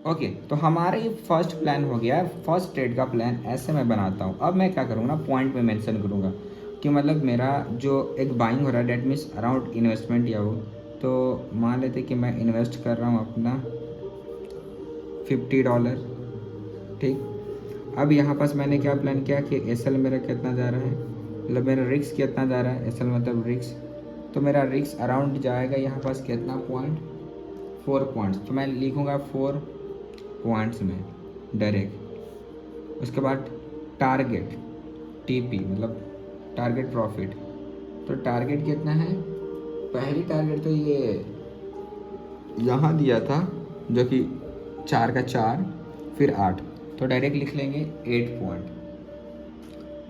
Okay, तो हमारा ये फर्स्ट प्लान हो गया, फर्स्ट ट्रेड का प्लान ऐसे मैं बनाता हूँ। अब मैं क्या करूँगा ना, पॉइंट में मेंशन करूँगा कि मतलब मेरा जो एक बाइंग हो रहा है डेट मीन्स अराउंड इन्वेस्टमेंट या वो, तो मान लेते कि मैं इन्वेस्ट कर रहा हूँ अपना $50। ठीक, अब यहाँ पास मैंने क्या प्लान किया कि एस एल मेरा कितना जा रहा है, मतलब मेरा रिक्स कितना जा रहा है, एस एल मतलब रिक्स, तो मेरा रिक्स अराउंड जाएगा यहाँ पास कितना पॉइंट, 4 पॉइंट्स, तो मैं लिखूँगा 4 पॉइंट्स में डायरेक्ट। उसके बाद टारगेट टीपी मतलब टारगेट प्रॉफिट, तो टारगेट कितना है, पहली टारगेट तो ये यहाँ दिया था जो कि 4 का 4 फिर 8, तो डायरेक्ट लिख लेंगे 8 पॉइंट।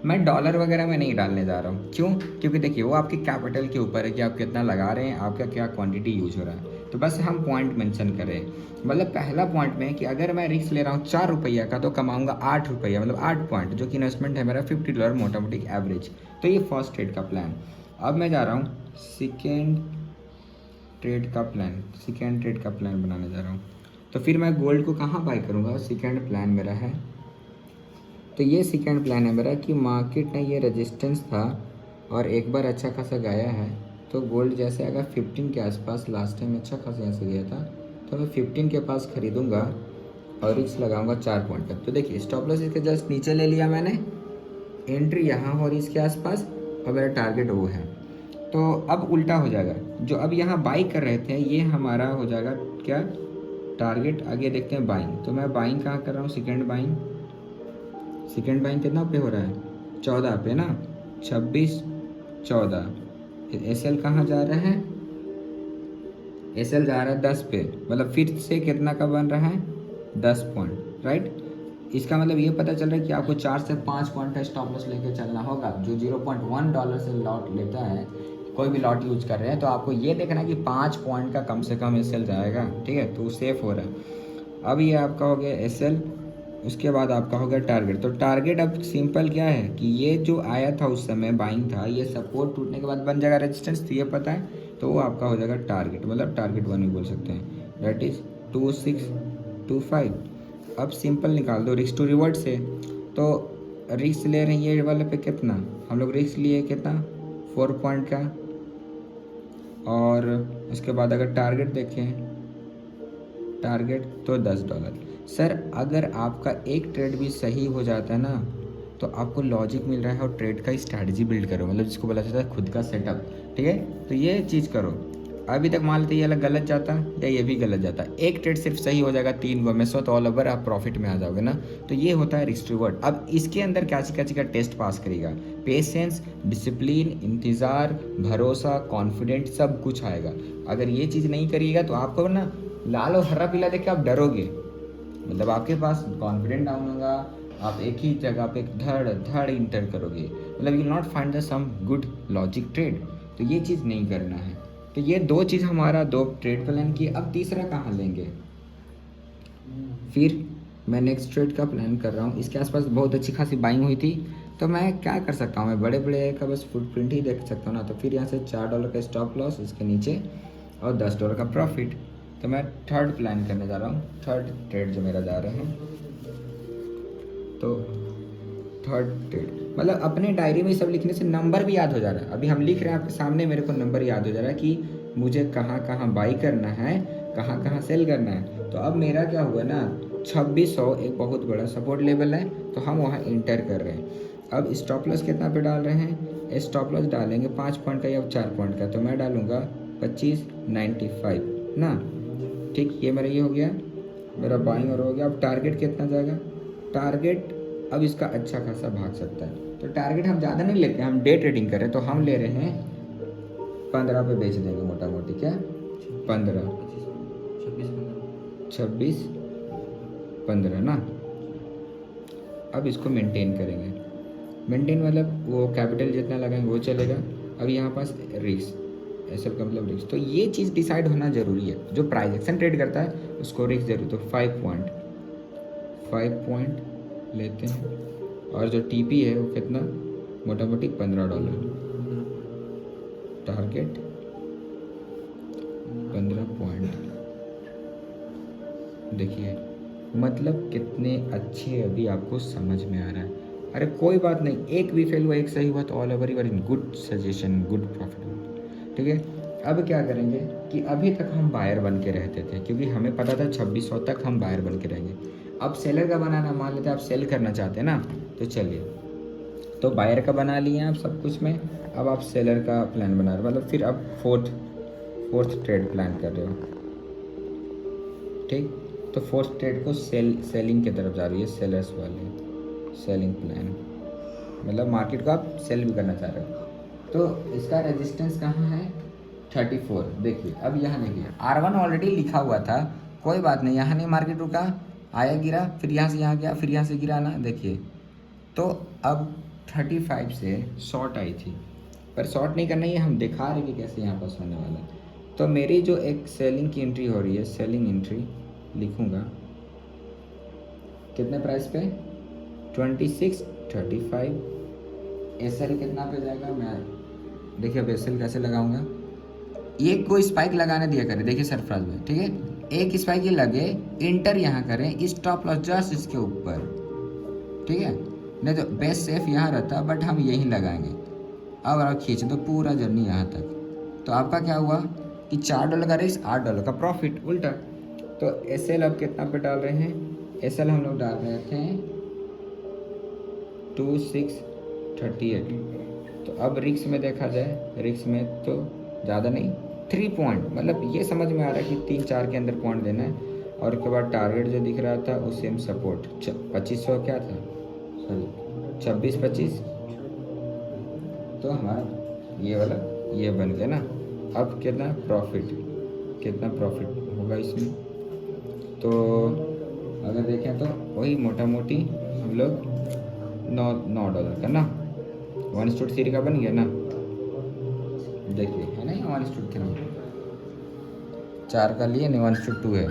मैं डॉलर वगैरह में नहीं डालने जा रहा हूँ, क्यों, क्योंकि देखिए वो आपके कैपिटल के ऊपर है कि आप कितना लगा रहे हैं, आपका क्या क्वांटिटी यूज हो रहा है, तो बस हम पॉइंट मेंशन कर रहे हैं। मतलब पहला पॉइंट में कि अगर मैं रिस्क ले रहा हूँ ₹4 का तो कमाऊंगा ₹8, मतलब 8 पॉइंट, जो कि इन्वेस्टमेंट है मेरा $50 मोटा मोटी एवरेज। तो ये फर्स्ट ट्रेड का प्लान। अब मैं जा रहा हूँ सेकेंड ट्रेड का प्लान बनाने जा रहा हूँ। तो फिर मैं गोल्ड को कहाँ बाय करूँगा, सेकेंड प्लान मेरा है, तो ये सेकेंड प्लान है मेरा कि मार्केट ने ये रेजिस्टेंस था और एक बार अच्छा खासा गया है, तो गोल्ड जैसे अगर 15 के आसपास, लास्ट टाइम अच्छा खासा यहाँ से गया था, तो मैं 15 के पास ख़रीदूँगा और रिस्क लगाऊंगा 4 पॉइंट तक। तो देखिए स्टॉप लॉस इसके जस्ट नीचे ले लिया मैंने, एंट्री यहाँ हो रही इसके आसपास, और मेरा टारगेट वो है। तो अब उल्टा हो जाएगा, जो अब यहाँ बाई कर रहे थे ये हमारा हो जाएगा क्या, टारगेट। आगे देखते हैं बाइंग, तो मैं बाइंग कहाँ कर रहा हूँ, सेकेंड बाइंग कितना पे हो रहा है, 14 पे ना, 26 14। एस एल कहाँ जा रहा है, एस एल जा रहा है 10 पे, मतलब फिर से कितना का बन रहा है, 10 पॉइंट, राइट। इसका मतलब ये पता चल रहा है कि आपको 4 से 5 पॉइंट का स्टॉप लॉस लेके चलना होगा। जो $0.1 से लॉट लेता है, कोई भी लॉट यूज कर रहे हैं, तो आपको ये देखना है कि 5 पॉइंट का कम से कम एस एल जाएगा, ठीक है, तो सेफ हो रहा है। अब ये आपका हो गया एस एल, उसके बाद आपका हो गया टारगेट। तो टारगेट अब सिंपल क्या है कि ये जो आया था उस समय बाइंग था, ये सपोर्ट टूटने के बाद बन जाएगा रेजिस्टेंस, तो ये पता है, तो वो आपका हो जाएगा टारगेट, मतलब टारगेट 1 भी बोल सकते हैं, दैट इज़ 2625। अब सिंपल निकाल दो रिस्क टू रिवर्ट से, तो रिस्क ले रहे हैं ये वाले पे कितना, हम लोग रिस्क लिए कितना, 4 पॉइंट का, और उसके बाद अगर टारगेट देखें, टारगेट तो $10। सर अगर आपका एक ट्रेड भी सही हो जाता है ना, तो आपको लॉजिक मिल रहा है और ट्रेड का स्ट्रैटेजी बिल्ड करो, मतलब जिसको बोला जाता है खुद का सेटअप, ठीक है, तो ये चीज़ करो। अभी तक मान लेते ये अलग गलत जाता या ये भी गलत जाता, एक ट्रेड सिर्फ सही हो जाएगा 3 गो में से, तो ऑल ओवर आप प्रॉफिट में आ जाओगे ना, तो ये होता है रिस्क रिवॉर्ड। अब इसके अंदर क्या चीज़ का टेस्ट पास करेगा, पेशेंस, डिसिप्लिन, इंतज़ार, भरोसा, कॉन्फिडेंट, सब कुछ आएगा। अगर ये चीज़ नहीं करिएगा तो आपको ना लाल और हरा पीला देख के आप डरोगे, मतलब आपके पास कॉन्फिडेंट डाउन होगा, आप एक ही जगह पे धड़ धड़ इंटर करोगे, मतलब you not find the some good logic trade, तो ये चीज़ नहीं करना है। तो ये दो चीज़ हमारा, दो ट्रेड प्लान की। अब तीसरा कहाँ लेंगे, फिर मैं नेक्स्ट ट्रेड का प्लान कर रहा हूँ, इसके आसपास बहुत अच्छी खासी बाइंग हुई थी, तो मैं क्या कर सकता हूँ, मैं बड़े बड़े का बस फुटप्रिंट ही देख सकता हूँ ना, तो फिर यहाँ से $4 का स्टॉप लॉस, इसके नीचे और $10 का प्रॉफिट। तो मैं थर्ड प्लान करने जा रहा हूँ, थर्ड ट्रेड जो मेरा जा रहा है, तो थर्ड ट्रेड मतलब अपने डायरी में सब लिखने से नंबर भी याद हो जा रहा है। अभी हम लिख रहे हैं आपके सामने, मेरे को नंबर याद हो जा रहा है कि मुझे कहाँ कहाँ बाई करना है, कहाँ कहाँ सेल करना है। तो अब मेरा क्या हुआ ना, 2600 एक बहुत बड़ा सपोर्ट लेवल है, तो हम वहाँ इंटर कर रहे हैं। अब स्टॉप लॉस कितना पे डाल रहे हैं, स्टॉप लॉस डालेंगे 5 पॉइंट का या 4 पॉइंट का, तो मैं डालूँगा 2595 ना, ठीक, ये मेरा ये हो गया, मेरा बाइंग और हो गया। अब टारगेट कितना जाएगा, टारगेट अब इसका अच्छा खासा भाग सकता है, तो टारगेट हम ज़्यादा नहीं लेते हैं, हम डे ट्रेडिंग कर रहे हैं, तो हम ले रहे हैं 15 पे बेच देंगे मोटा मोटी, क्या 15, 26 15 ना। अब इसको मेंटेन करेंगे, मेंटेन मतलब वो कैपिटल जितना लगाएंगे वो चलेगा। अब यहाँ पास रिस्क, ऐसा का मतलब रिस्क, तो ये चीज़ डिसाइड होना ज़रूरी है। जो प्राइस एक्शन ट्रेड करता है उसको रिस्क जरूर, तो 5 पॉइंट लेते हैं, और जो टीपी है वो कितना, मोटा मोटी $15, टारगेट 15 पॉइंट। देखिए मतलब कितने अच्छे अभी आपको समझ में आ रहा है। अरे कोई बात नहीं, एक भी फेल हुआ एक सही हुआ तो all over you're in good suggestion, good profit. ठीक है, अब क्या करेंगे कि अभी तक हम बायर बन के रहते थे क्योंकि हमें पता था 2600 तक हम बायर बन के रहेंगे। अब सेलर का बनाना, मान लेते हैं आप सेल करना चाहते हैं ना, तो चलिए, तो बायर का बना लिए आप सब कुछ में, अब आप सेलर का प्लान बना रहे हो, मतलब फिर अब फोर्थ ट्रेड प्लान कर रहे हो। ठीक, तो फोर्थ ट्रेड को सेलिंग की तरफ जा रही है, सेलर्स वाले सेलिंग प्लान, मतलब मार्केट को आप सेल भी करना चाह रहे हो। तो इसका रेजिस्टेंस कहाँ है, 34। देखिए अब यहाँ देखिए R1 ऑलरेडी लिखा हुआ था, कोई बात नहीं, यहाँ नहीं मार्केट रुका, आया गिरा, फिर यहाँ से यहाँ गया, फिर यहाँ से गिरा ना, देखिए। तो अब 35 से शॉर्ट आई थी, पर शॉर्ट नहीं करना, ये हम दिखा रहे कि कैसे यहाँ पास होने वाला है। तो मेरी जो एक सेलिंग की एंट्री हो रही है, सेलिंग एंट्री लिखूँगा कितने प्राइस पे, 2635। एसएल कितना पे जाएगा, मैं देखिए अब एसएल कैसे लगाऊंगा, ये कोई स्पाइक लगाने दिया करे, देखिए सरफराज में, ठीक है, एक स्पाइक ये लगे, इंटर यहाँ करें, स्टॉप लॉस जस्ट इसके ऊपर, ठीक है, नहीं तो बेस्ट सेफ यहाँ रहता, बट हम यहीं लगाएंगे। अब आप खींच दो पूरा जर्नी यहाँ तक, तो आपका क्या हुआ कि $4 का रिस्क, $8 का प्रॉफिट उल्टा। तो एसएल अब कितना पे डाल रहे हैं, एसएल हम लोग डाल रहे थे 2638। तो अब रिक्स में देखा जाए, रिक्स में तो ज़्यादा नहीं, 3 पॉइंट, मतलब ये समझ में आ रहा है कि 3-4 के अंदर पॉइंट देना है। और उसके बाद टारगेट जो दिख रहा था उस सेम सपोर्ट 2500 क्या था, सॉरी 2625, तो हमारा ये वाला ये बन गया ना। अब कितना प्रॉफिट होगा इसमें, तो अगर देखें तो वही मोटा मोटी हम लोग $9 का ना, 1/3 का बन गया ना, देखिए है ना, 1/3 4 का लिए नहीं, 1/2 है।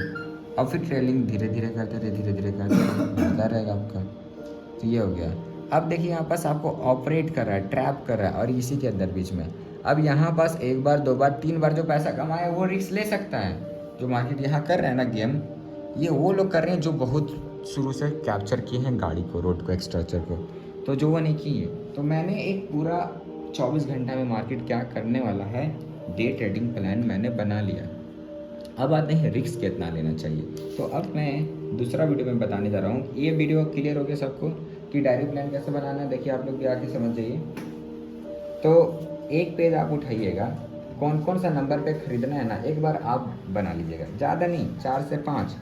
अब फिर ट्रेलिंग धीरे धीरे करते बढ़ता रहेगा आपका, तो ये हो गया। अब देखिए यहाँ पास आपको ऑपरेट कर रहा है, ट्रैप कर रहा है, और इसी के अंदर बीच में अब यहाँ पास 1 बार 2 बार 3 बार जो पैसा कमाए वो रिस्क ले सकता है। जो मार्केट यहाँ कर रहे हैं ना गेम, ये वो लोग कर रहे हैं जो बहुत शुरू से कैप्चर किए हैं गाड़ी को, रोड को, एक्स्ट्रक्चर को, तो जो वो नहीं किए। तो मैंने एक पूरा 24 घंटा में मार्केट क्या करने वाला है, डे ट्रेडिंग प्लान मैंने बना लिया। अब आते हैं रिस्क कितना लेना चाहिए। तो अब मैं दूसरा वीडियो में बताने जा रहा हूँ। ये वीडियो क्लियर हो गया सबको कि डायरी प्लान कैसे बनाना है, देखिए आप लोग भी आके समझ जाइए। तो एक पेज आप उठाइएगा, कौन कौन सा नंबर पे खरीदना है ना, एक बार आप बना लीजिएगा, ज़्यादा नहीं, 4 से 5।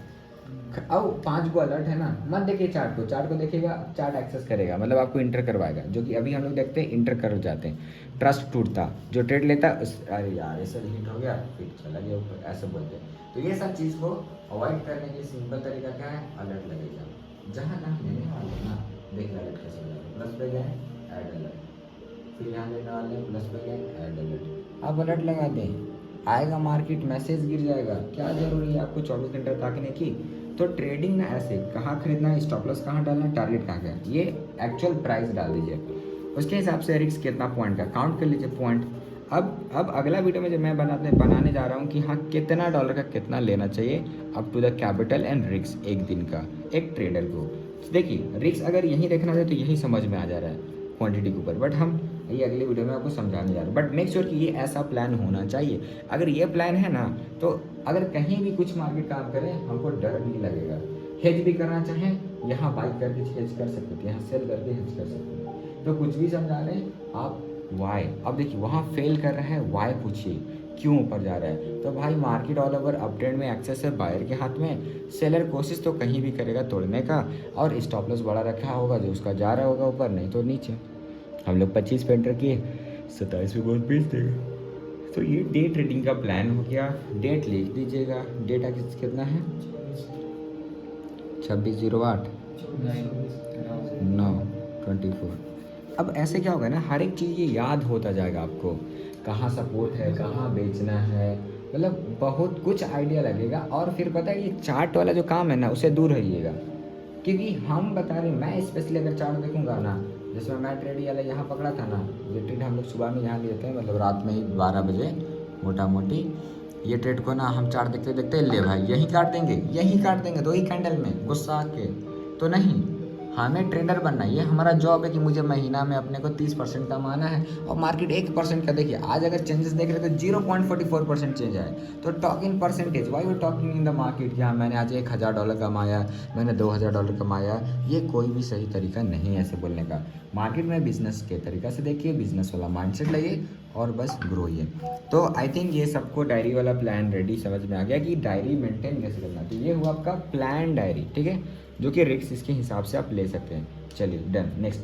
अब 5 को अलर्ट है ना, मत देखिए चार्ट को देखिएगा, चार्ट एक्सेस करेगा, मतलब आपको इंटर करवाएगा, जो कि अभी हम लोग देखते हैं इंटर कर जाते हैं, ट्रस्ट टूटता, जो ट्रेड लेता अरे यार ऐसा हिट हो गया फिर चला गया ऊपर, ऐसे बोलते हैं। तो ये सब चीज़ को अवॉइड करने के सिंपल तरीका क्या है, अलर्ट लगेगा, जहाँ जहाँ लेने वाले ना, देखिए अलर्ट कैसे लगेगा, प्लस पे गए ऐड अलर्ट, फिर यहाँ लेने वाले प्लस पे गए ऐड अलर्ट, आप अलर्ट लगा दें, आएगा मार्केट मैसेज गिर जाएगा, क्या ज़रूरी है आपको 24 घंटे ताकने की। तो ट्रेडिंग ना ऐसे, कहाँ खरीदना है, स्टॉप लॉस कहाँ डालना है, टारगेट कहाँ का, ये एक्चुअल प्राइस डाल दीजिए, उसके हिसाब से रिस्क कितना पॉइंट का काउंट कर लीजिए पॉइंट। अब अगला वीडियो में जब मैं बनाने जा रहा हूँ कि हाँ कितना $, का कितना लेना चाहिए up to the capital and risk, एक दिन का एक ट्रेडर को। तो देखिए रिस्क अगर यहीं देखना है तो यही समझ में आ जा रहा है क्वांटिटी के ऊपर, बट हम ये अगले वीडियो में आपको समझाने जा रहे हैं। बट मेक श्योर कि ये ऐसा प्लान होना चाहिए। अगर ये प्लान है ना, तो अगर कहीं भी कुछ मार्केट काम करें हमको डर नहीं लगेगा। हेज भी करना चाहें, यहाँ बाई करके हेज कर सकते थे, यहाँ सेल करके हेज कर सकते हैं। तो कुछ भी समझा रहे हैं आप वाई, अब देखिए वहाँ फेल कर रहा है, वाई पूछिए क्यों ऊपर जा रहा है। तो भाई market all over up trend में एक्सेस है बायर के हाथ में, सेलर कोशिश तो कहीं भी करेगा तोड़ने का, और स्टॉप लॉस बड़ा रखा होगा जो उसका जा रहा होगा ऊपर, नहीं तो नीचे। हम लोग 25 पे एंटर किए, 27 पे बहुत बेच देगा। तो ये डे ट्रेडिंग का प्लान हो गया। डेट लिख दीजिएगा, डेट कितना है, 26/08/9/24। अब ऐसे क्या होगा ना, हर एक चीज़ ये याद होता जाएगा आपको, कहाँ सपोर्ट है, कहाँ बेचना है, मतलब बहुत कुछ आइडिया लगेगा। और फिर पता है ये चार्ट वाला जो काम है ना, उससे दूर रहिएगा, क्योंकि हम बता रहे, मैं स्पेशली अगर चार्ट देखूंगा ना, जिसमें मैं ट्रेड वाला यहाँ पकड़ा था ना, ये ट्रेड हम लोग सुबह में यहाँ लिए थे, मतलब रात में ही 12 बजे मोटा मोटी ये ट्रेड को ना हम चार्ट देखते देखते ले भाई यहीं काट देंगे 2 ही कैंडल में गुस्सा आके, तो नहीं, हमें ट्रेडर बनना है। ये हमारा जॉब है कि मुझे महीना में अपने को 30% कमाना है। और मार्केट 1% का देखिए, आज अगर चेंजेस देख रहे तो 0.44% चेंज आए। तो talk in percentage, why you talking in the market कि हाँ मैंने आज $1000 कमाया, मैंने $2000 कमाया, ये कोई भी सही तरीका नहीं है ऐसे बोलने का। मार्केट में बिजनेस के तरीका से देखिए, बिजनेस वाला माइंडसेट लाइए और बस ग्रो होइए। तो आई थिंक ये सबको डायरी वाला प्लान रेडी समझ में आ गया कि डायरी मेंटेन कैसे करना। तो ये हुआ आपका प्लान डायरी, ठीक है, जो कि रिस्क इसके हिसाब से आप ले सकते हैं। चलिए डन, नेक्स्ट।